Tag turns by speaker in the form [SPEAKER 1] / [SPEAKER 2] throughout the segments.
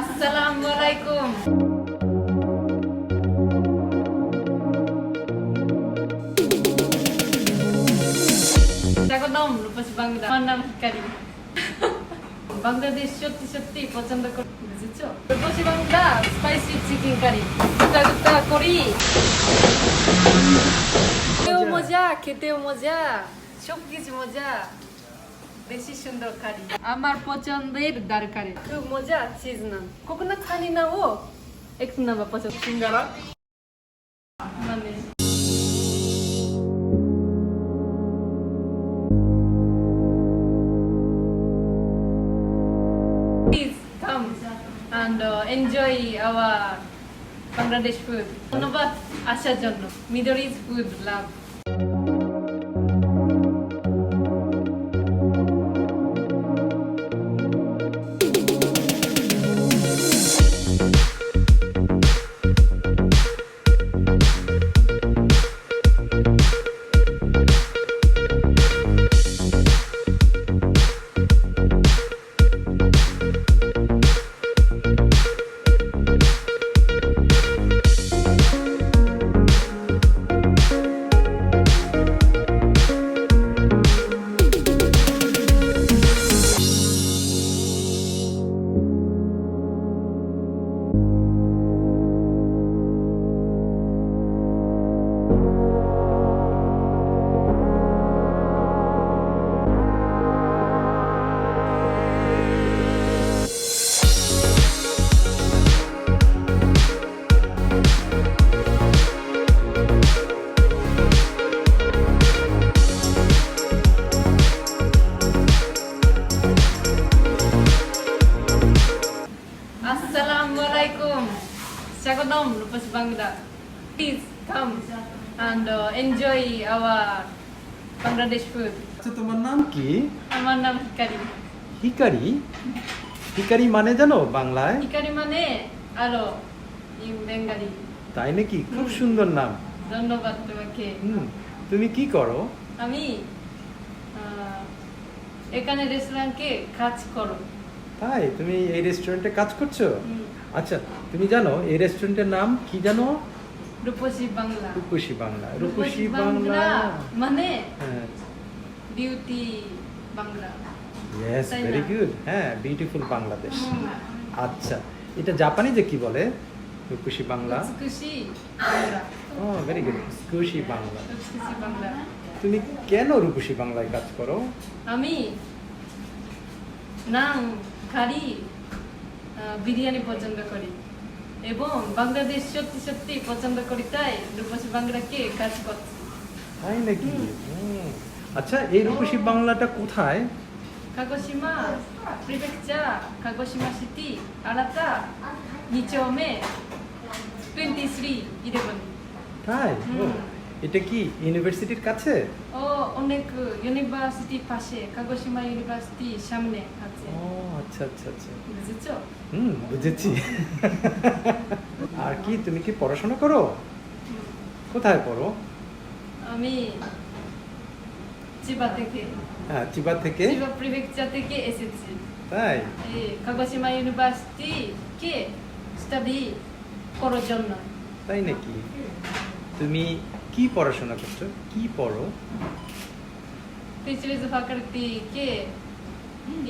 [SPEAKER 1] Assalamualaikum. স্বাগতম রূপসী বাংলা। আমার নাম হিকারি। বাংলাদেশ সত্যি সত্যি পছন্দ করে বুঝেছো? রূপসী বাংলা স্পাইসি চিকেন কারি গুটা গুটা করি। খেতেও মজা সবকিছু মজা, বেশি সুন্দর কারি। আমার পছন্দের দরকারি খুব মজা চিজ না কোকোনাট খানি না ও একটু না বা পছন্দ সিঙ্গারা মানে please come and enjoy our Bangladesh food. ধন্যবাদ আসার জন্য। Middle East food love. Assalamualaikum. Swagotam Ruposhi Bangla. Please come and enjoy our Bangladesh food.
[SPEAKER 2] আচ্ছা, তোমার নাম কি?
[SPEAKER 1] আমার নাম হিকারি।
[SPEAKER 2] হিকারি? হিকারি মানে জানো বাংলায়?
[SPEAKER 1] হিকারি মানে আলো ইন বেঙ্গালি।
[SPEAKER 2] তাই নাকি? খুব সুন্দর নাম।
[SPEAKER 1] ধন্যবাদ তোমাকে।
[SPEAKER 2] তুমি কি করো?
[SPEAKER 1] আমি এখানে রেস্টুরেন্টে কাজ করো।
[SPEAKER 2] তাই তুমি এই রেস্টুরেন্টে কাজ করছো? আচ্ছা, তুমি জানো এই রেস্টুরেন্টের নাম কি জানো?
[SPEAKER 1] রূপসী বাংলা।
[SPEAKER 2] রূপসী বাংলা। রূপসী বাংলা
[SPEAKER 1] মানে
[SPEAKER 2] হ্যাঁ,
[SPEAKER 1] beauty Bangla.
[SPEAKER 2] Yes, very good. হ্যাঁ, বিউটিফুল বাংলাদেশ। আচ্ছা, এটা জাপানিতে কি বলে? রূপসী বাংলা।
[SPEAKER 1] খুশি বাংলা।
[SPEAKER 2] ও, ভেরি গুড। খুশি বাংলা।
[SPEAKER 1] খুশি বাংলা।
[SPEAKER 2] তুমি কেন রূপসী বাংলায় কাজ করো?
[SPEAKER 1] আমি নান কারি বিরিয়ানি পছন্দ করি এবং বাংলাদেশ সত্যি সত্যি পছন্দ করি, তাই রূপসী বাংলাকে কাজ করছি।
[SPEAKER 2] তাই নাকি? আচ্ছা, এই রূপসী বাংলাটা কোথায়?
[SPEAKER 1] Kagoshima prefecture, Kagoshima city, Arata নিচমে 2311।
[SPEAKER 2] তাই? এটা কি ইউনিভার্সিটির কাছে?
[SPEAKER 1] ও অনেক ইউনিভার্সিটি পাশে, কাগোশিমা ইউনিভার্সিটি সামনে আছে।
[SPEAKER 2] ও আচ্ছা আচ্ছা আচ্ছা,
[SPEAKER 1] বুঝেছো?
[SPEAKER 2] বুঝেছি। আর কি, তুমি কি পড়াশোনা করো? কোথায় পড়ো?
[SPEAKER 1] আমি চিবা থেকে।
[SPEAKER 2] হ্যাঁ, চিবা থেকে।
[SPEAKER 1] চিবা প্রিফেকচার থেকে এসেছি।
[SPEAKER 2] তাই?
[SPEAKER 1] এই কাগোশিমা ইউনিভার্সিটি কে স্টাডি করার জন্য।
[SPEAKER 2] তাই নাকি? তুমি কি পড়াশোনা করছো? কি পড়ো?
[SPEAKER 1] ফিশারিজ ফ্যাকাল্টি কে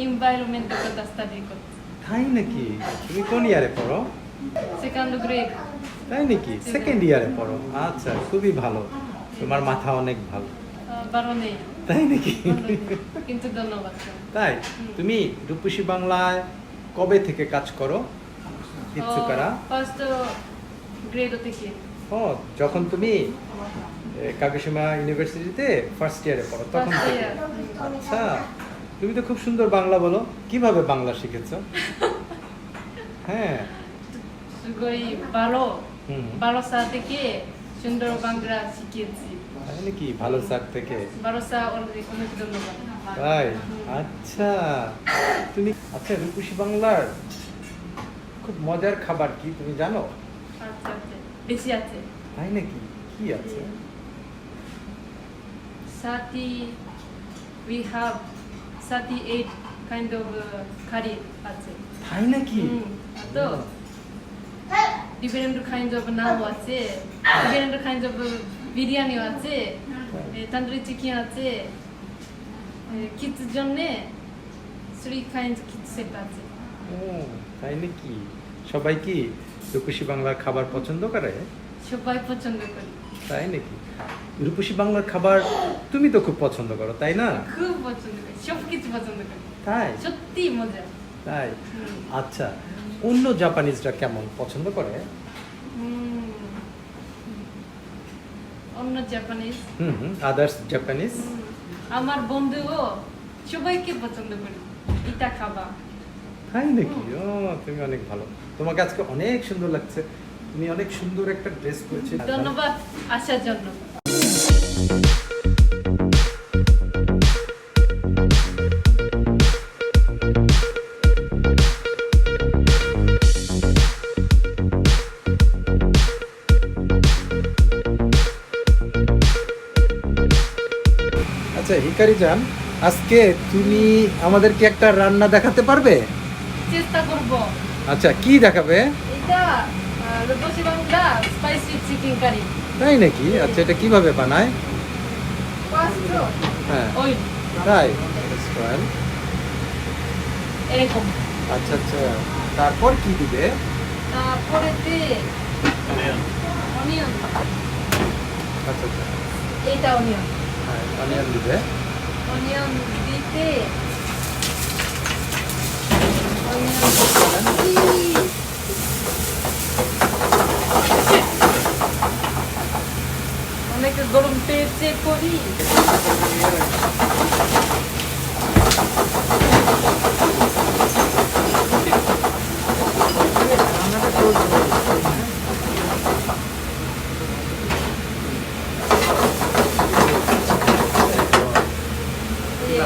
[SPEAKER 1] এনভায়রনমেন্ট কথা স্টাডি করছি।
[SPEAKER 2] তাই নাকি? তুমি কোন ইয়ারে পড়ো?
[SPEAKER 1] Second grade.
[SPEAKER 2] তাই নাকি? সেকেন্ড ইয়ারে পড়ো। আচ্ছা, খুবই ভালো। তোমার মাথা অনেক ভালো।
[SPEAKER 1] বারণে।
[SPEAKER 2] তাই নাকি?
[SPEAKER 1] কিন্তু ধন্যবাদ।
[SPEAKER 2] তাই? তুমি রূপসী বাংলায় কবে থেকে কাজ করো? ইচ্ছুকারা?
[SPEAKER 1] ফার্স্ট গ্রেড থেকে।
[SPEAKER 2] ও, যখন তুমি কাগোশিমা ইউনিভার্সিটিতে ফার্স্ট ইয়ারে পড়ো তখন থেকে? আচ্ছা, তুমি তো খুব সুন্দর বাংলা বলো। কিভাবে বাংলা শিখেছো? হ্যাঁ,
[SPEAKER 1] ভালো স্যার থেকে সুন্দর বাংলা শিখেছি।
[SPEAKER 2] তাই নাকি? ভালো স্যার থেকে?
[SPEAKER 1] ভালো স্যার অনেক ধন্যবাদ।
[SPEAKER 2] তাই? আচ্ছা, তুমি আচ্ছা, রূপসী বাংলার খুব মজার খাবার কি তুমি জানো?
[SPEAKER 1] আচ্ছা আচ্ছা, বেশি আছে।
[SPEAKER 2] তাই নাকি? কি আছে?
[SPEAKER 1] 38 kind of curry আছে।
[SPEAKER 2] তাই নাকি?
[SPEAKER 1] তো different kinds of নাও আছে, different kinds of বিরিয়ানিও আছে, তন্দুরি চিকেন আছে, কিডসের জন্য 3 kinds কিডস সেট আছে।
[SPEAKER 2] ও তাই নাকি? সবাই কি রূপসী বাংলার খাবার পছন্দ করে?
[SPEAKER 1] সবাই পছন্দ করে।
[SPEAKER 2] তাই নাকি? রূপসী বাংলার খাবার তুমি তো খুব পছন্দ করো, তাই না?
[SPEAKER 1] খুব পছন্দ করি, সব কিছু পছন্দ করি।
[SPEAKER 2] তাই?
[SPEAKER 1] সত্যি মজা।
[SPEAKER 2] তাই? আচ্ছা, অন্য জাপানিজরা কেমন পছন্দ করে?
[SPEAKER 1] অন্য জাপানিজ?
[SPEAKER 2] Others Japanese?
[SPEAKER 1] আমার বন্ধুও সবাইকে পছন্দ করে এটা খাবা।
[SPEAKER 2] তাই নাকি? ও তুমি অনেক ভালো। তোমাকে আজকে অনেক সুন্দর লাগছে। তুমি অনেক সুন্দর একটা ড্রেস পরেছো।
[SPEAKER 1] ধন্যবাদ আসার জন্য।
[SPEAKER 2] আচ্ছা হিকারি জান, আজকে তুমি আমাদেরকে একটা রান্না দেখাতে পারবে?
[SPEAKER 1] চেষ্টা করব।
[SPEAKER 2] আচ্ছা, কি দেখাবে?
[SPEAKER 1] এটা রূপসী বাংলা স্পাইসি চিকেন কারি।
[SPEAKER 2] তাই নাকি? আচ্ছা, এটা কিভাবে বানায়?
[SPEAKER 1] ফার্স্ট
[SPEAKER 2] হ্যাঁ,
[SPEAKER 1] অয়েল।
[SPEAKER 2] তাই?
[SPEAKER 1] এরকম।
[SPEAKER 2] আচ্ছা আচ্ছা, তারপর কি দিবে?
[SPEAKER 1] তারপরে অনিয়ন।
[SPEAKER 2] আচ্ছা আচ্ছা,
[SPEAKER 1] এটা অনিয়ন।
[SPEAKER 2] হ্যাঁ, অনিয়ন দিবে।
[SPEAKER 1] অনিয়ন দিতে অনেক গরম পেয়েছে করি।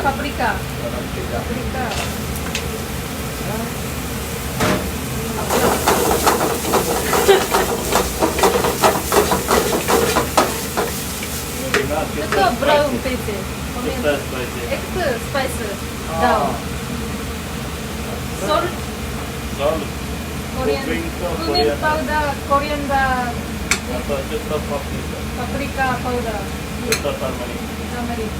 [SPEAKER 1] paprika. Paprika. Itu brown pete. Extra spice. Down. Salt. Cumin powder, coriander. Paprika powder. Turmeric.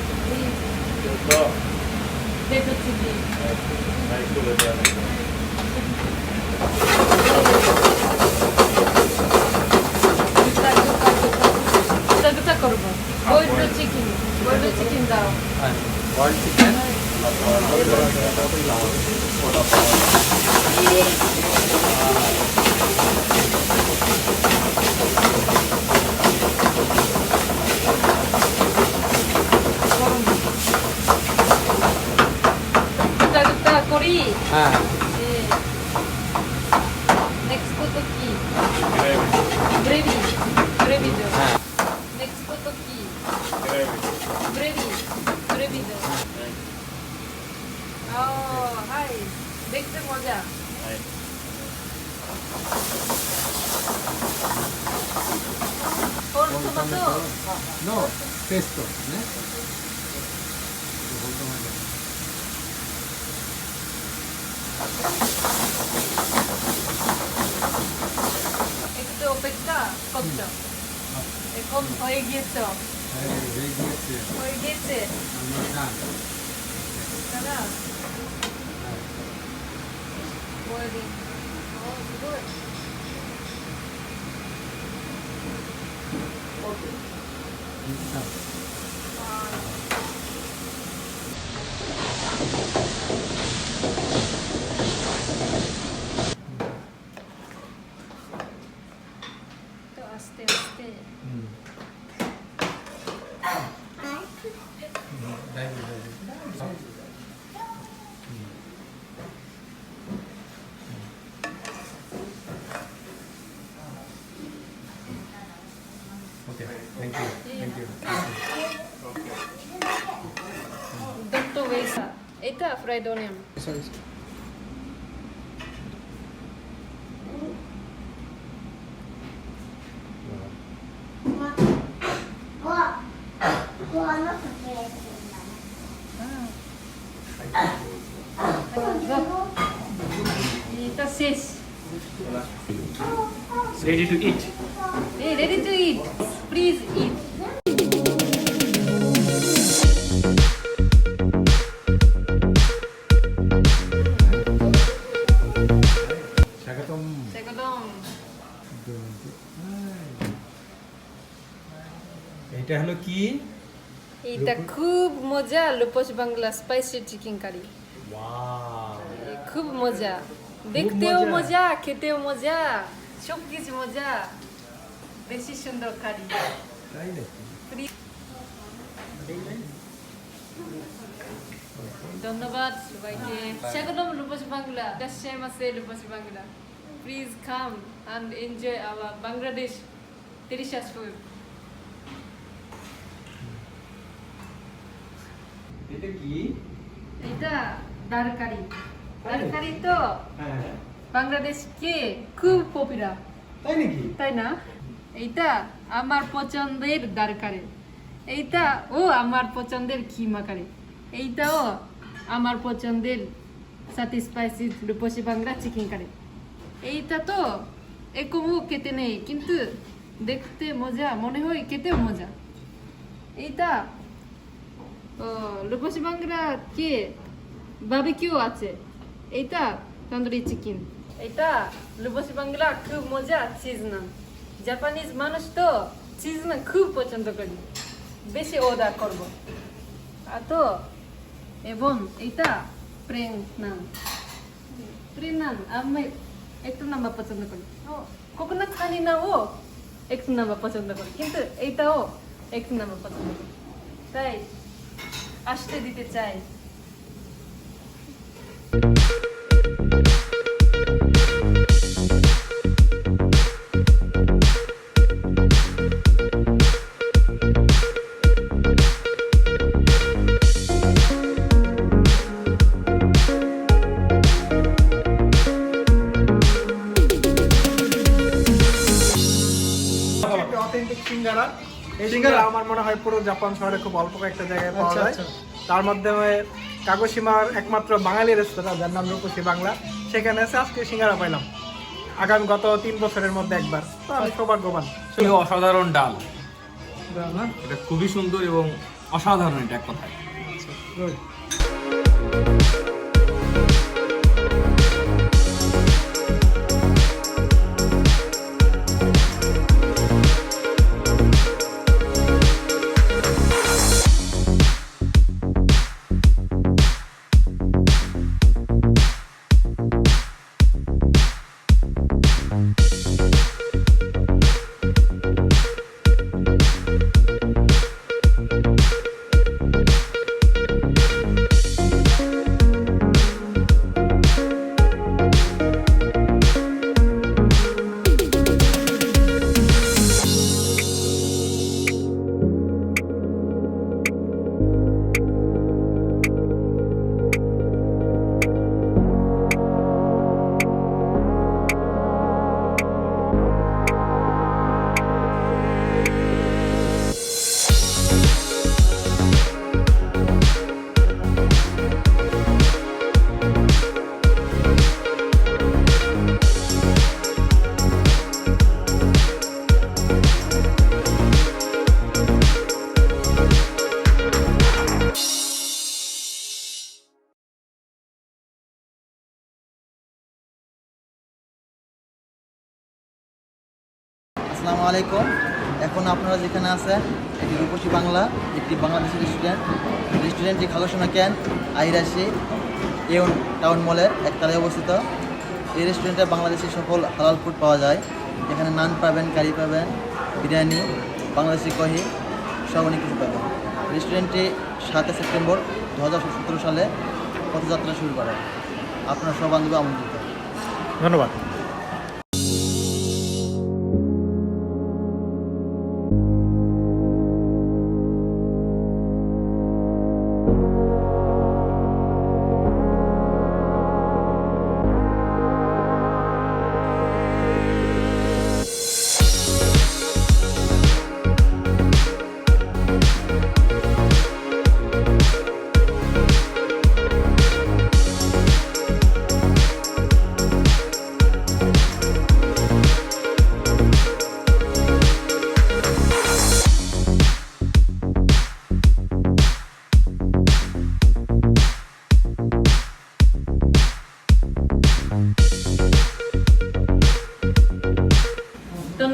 [SPEAKER 1] Pepper chili. Kita korban. Boiled chicken daw.
[SPEAKER 2] Boiled chicken.
[SPEAKER 1] Kita kori. Next to ki. Gravy. Gravy daw. Next to ki. Gravy daw. Oh, hi. দেখতে মজা। Whole tomato?
[SPEAKER 2] No, pesto.
[SPEAKER 1] একটু অপেক্ষা করছো। এখন হয়ে গিয়েছে। হয়ে গিয়েছে। দাদা boiling. Oh, good.
[SPEAKER 2] Okay.
[SPEAKER 1] তো আস্তে আস্তে
[SPEAKER 2] Thank you.
[SPEAKER 1] Dotto Vesa. Eta fried onion.
[SPEAKER 2] Sorry.
[SPEAKER 1] Eta শেষ
[SPEAKER 2] Ready to eat.
[SPEAKER 1] Hey, ready to eat. Please eat.
[SPEAKER 2] স্বাগতম।
[SPEAKER 1] Sekodong.
[SPEAKER 2] এটা হলো কি?
[SPEAKER 1] এটা খুব মজা Rupashi Bangla spicy chicken curry.
[SPEAKER 2] Wow,
[SPEAKER 1] খুব মজা, দেখতেও
[SPEAKER 2] মজা।
[SPEAKER 1] মজা, খেতেও মজা, সব কিছু মজা, বেশি সুন্দর কারি।
[SPEAKER 2] তাই নাকি?
[SPEAKER 1] ধন্যবাদ সবাইকে। স্বাগতম রূপসী বাংলা, কাশিমাশি রূপসী Bangla. Please come and enjoy our Bangladesh delicious food.
[SPEAKER 2] এটা কি?
[SPEAKER 1] এটা দারকারি। দারকারি তো
[SPEAKER 2] হ্যাঁ,
[SPEAKER 1] বাংলাদেশকে খুব পপুলার,
[SPEAKER 2] তাই নাকি?
[SPEAKER 1] তাই না? এইটা আমার পছন্দের দারকারি, এইটা ও আমার পছন্দের কিমা কারি, এইটাও আমার পছন্দের সাথে স্পাইসি রূপসী বাংলা চিকেন কারি। এইটা তো একমু খেতে নেই, কিন্তু দেখতে মজা, মনে হয় খেতেও মজা। এইটা রূপসী বাংলা কে বারবিকিউ আছে, এইটা তন্দুরি চিকেন। এটা রূপসী বাংলা খুব মজা চিজ না। জাপানিজ মানুষ তো চিজ না খুব পছন্দ করি, বেশি অর্ডার করব। আর তো এবং এইটা প্রেম নান। প্রেম নান আমি একটু নাম্বার পছন্দ করি। কোকোনাট খানি না ও একটু নাম্বার পছন্দ করি, কিন্তু এইটাও একটু নাম্বার পছন্দ করি, তাই আসতে দিতে চাই।
[SPEAKER 3] অথেন্টিক সিঙ্গারা। এই সিঙ্গারা আমার মনে হয় পুরো জাপান শহরে খুব অল্প কয়েকটা জায়গায় পাওয়া যায়। তার মাধ্যমে কাগোশিমার একমাত্র বাঙালি রেস্তোরাঁ, যার নাম রূপসী বাংলা, সেখানে এসে আজকে সিঙ্গারা পাইলাম আগামী গত 3 বছরের মধ্যে একবার। তো আমি সৌভাগ্যবান।
[SPEAKER 4] অসাধারণ ডাল, এটা খুবই সুন্দর এবং অসাধারণ, এটা এক কথায়।
[SPEAKER 5] আসসালামু আলাইকুম। এখন আপনারা যেখানে আছেন এটি রূপসী বাংলা, একটি বাংলাদেশি রেস্টুরেন্টটি কাগোশিমা-ken আইরা-shi টাউন মলের একতলায় অবস্থিত। এই রেস্টুরেন্টে বাংলাদেশি সকল হালাল ফুড পাওয়া যায়। এখানে নান পাবেন, কারি পাবেন, বিরিয়ানি, বাংলাদেশি কহি, সব অনেক কিছু পাবেন। রেস্টুরেন্টটি 7 সেপ্টেম্বর 2017 সালে পথযাত্রা শুরু করে। আপনারা সব বান্ধবী আমন্ত্রিত।
[SPEAKER 3] ধন্যবাদ।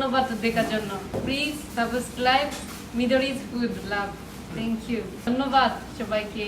[SPEAKER 1] ধন্যবাদ দেখার জন্য। Please subscribe Midridge food love. Thank you, ধন্যবাদ সবাইকে।